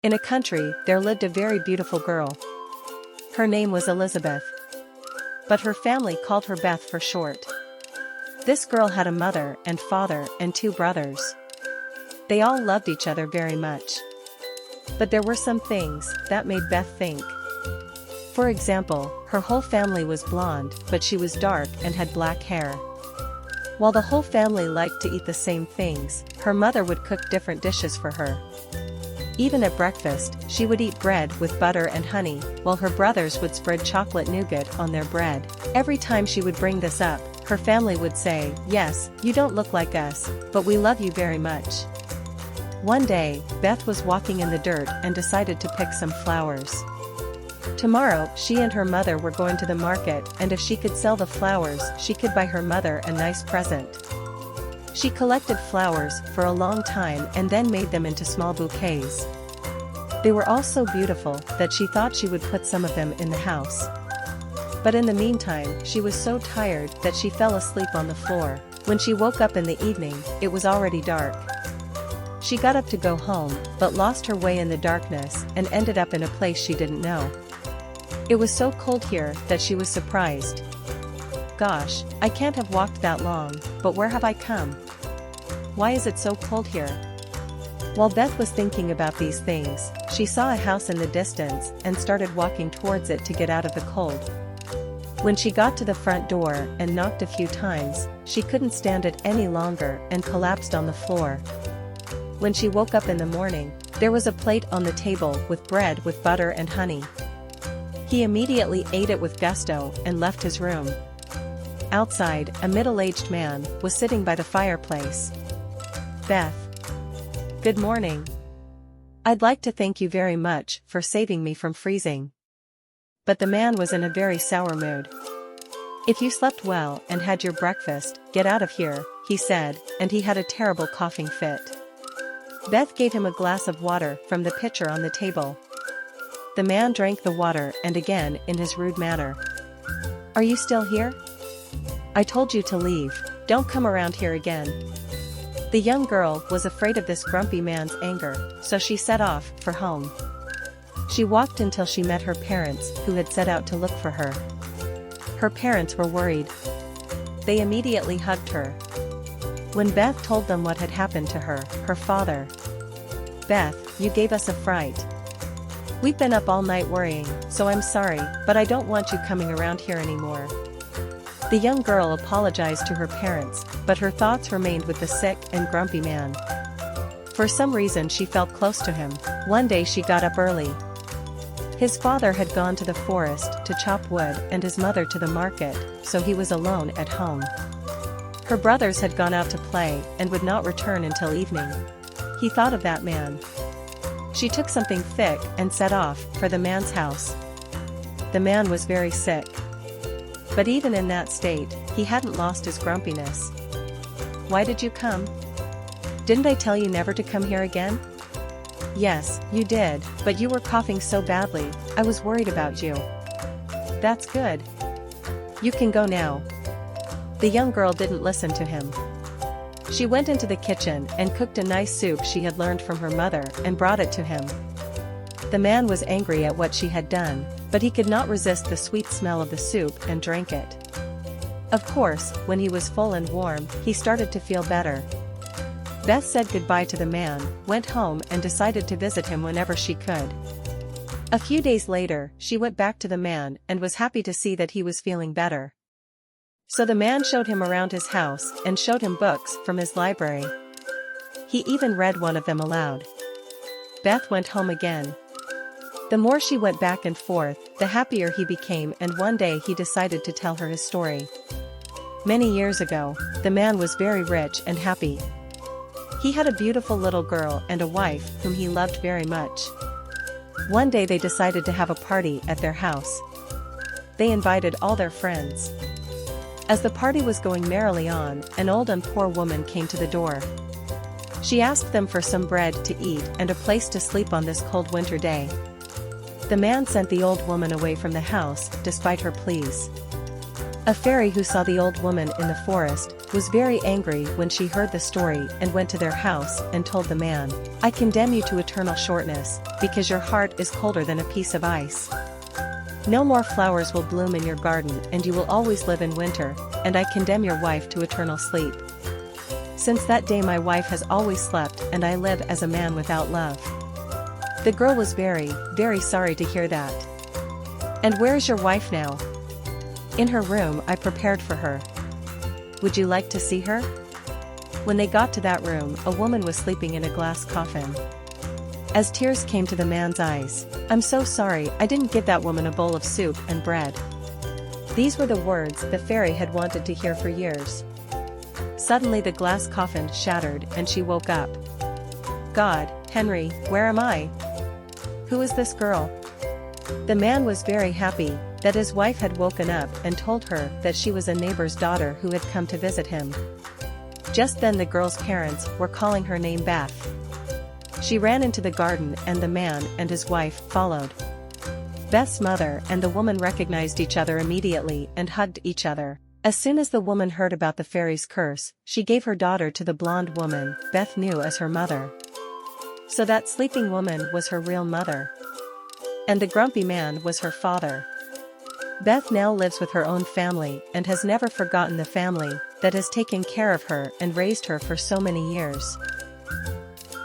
In a country, there lived a very beautiful girl. Her name was Elizabeth. But her family called her Beth for short. This girl had a mother and father and two brothers. They all loved each other very much. But there were some things that made Beth think. For example, her whole family was blonde, but she was dark and had black hair. While the whole family liked to eat the same things, her mother would cook different dishes for her. Even at breakfast, she would eat bread with butter and honey, while her brothers would spread chocolate nougat on their bread. Every time she would bring this up, her family would say, "Yes, you don't look like us, but we love you very much." One day, Beth was walking in the dirt and decided to pick some flowers. Tomorrow, she and her mother were going to the market, and if she could sell the flowers, she could buy her mother a nice present. She collected flowers for a long time and then made them into small bouquets. They were all so beautiful that she thought she would put some of them in the house. But in the meantime, she was so tired that she fell asleep on the floor. When she woke up in the evening, it was already dark. She got up to go home, but lost her way in the darkness and ended up in a place she didn't know. It was so cold here that she was surprised. Gosh, I can't have walked that long, but where have I come? Why is it so cold here? While Beth was thinking about these things, she saw a house in the distance and started walking towards it to get out of the cold. When she got to the front door and knocked a few times, she couldn't stand it any longer and collapsed on the floor. When she woke up in the morning, there was a plate on the table with bread with butter and honey. He immediately ate it with gusto and left his room. Outside, a middle-aged man was sitting by the fireplace. "Beth. Good morning. I'd like to thank you very much for saving me from freezing." But the man was in a very sour mood. "If you slept well and had your breakfast, get out of here," he said, and he had a terrible coughing fit. Beth gave him a glass of water from the pitcher on the table. The man drank the water and again in his rude manner. "Are you still here? I told you to leave, don't come around here again." The young girl was afraid of this grumpy man's anger, so she set off for home. She walked until she met her parents, who had set out to look for her. Her parents were worried. They immediately hugged her. When Beth told them what had happened to her, her father, "Beth, you gave us a fright. We've been up all night worrying, so I'm sorry, but I don't want you coming around here anymore." The young girl apologized to her parents, but her thoughts remained with the sick and grumpy man. For some reason she felt close to him. One day she got up early. His father had gone to the forest to chop wood and his mother to the market, so he was alone at home. Her brothers had gone out to play and would not return until evening. He thought of that man. She took something thick and set off for the man's house. The man was very sick. But even in that state, he hadn't lost his grumpiness. "Why did you come? Didn't I tell you never to come here again?" "Yes, you did, but you were coughing so badly, I was worried about you." "That's good. You can go now." The young girl didn't listen to him. She went into the kitchen and cooked a nice soup she had learned from her mother and brought it to him. The man was angry at what she had done, but he could not resist the sweet smell of the soup and drank it. Of course, when he was full and warm, he started to feel better. Beth said goodbye to the man, went home and decided to visit him whenever she could. A few days later, she went back to the man and was happy to see that he was feeling better. So the man showed him around his house and showed him books from his library. He even read one of them aloud. Beth went home again. The more she went back and forth, the happier he became, and one day he decided to tell her his story. Many years ago, the man was very rich and happy. He had a beautiful little girl and a wife whom he loved very much. One day they decided to have a party at their house. They invited all their friends. As the party was going merrily on, an old and poor woman came to the door. She asked them for some bread to eat and a place to sleep on this cold winter day. The man sent the old woman away from the house, despite her pleas. A fairy who saw the old woman in the forest was very angry when she heard the story and went to their house and told the man. I condemn you to eternal shortness, because your heart is colder than a piece of ice. No more flowers will bloom in your garden and you will always live in winter, and I condemn your wife to eternal sleep. Since that day my wife has always slept and I live as a man without love." The girl was very, very sorry to hear that. "And where is your wife now?" "In her room I prepared for her. Would you like to see her?" When they got to that room, a woman was sleeping in a glass coffin. As tears came to the man's eyes, "I'm so sorry, I didn't give that woman a bowl of soup and bread." These were the words the fairy had wanted to hear for years. Suddenly the glass coffin shattered and she woke up. "God, Henry, where am I? Who is this girl?" The man was very happy that his wife had woken up and told her that she was a neighbor's daughter who had come to visit him. Just then the girl's parents were calling her name Beth. She ran into the garden and the man and his wife followed. Beth's mother and the woman recognized each other immediately and hugged each other. As soon as the woman heard about the fairy's curse, she gave her daughter to the blonde woman Beth knew as her mother. So that sleeping woman was her real mother. And the grumpy man was her father. Beth now lives with her own family and has never forgotten the family that has taken care of her and raised her for so many years.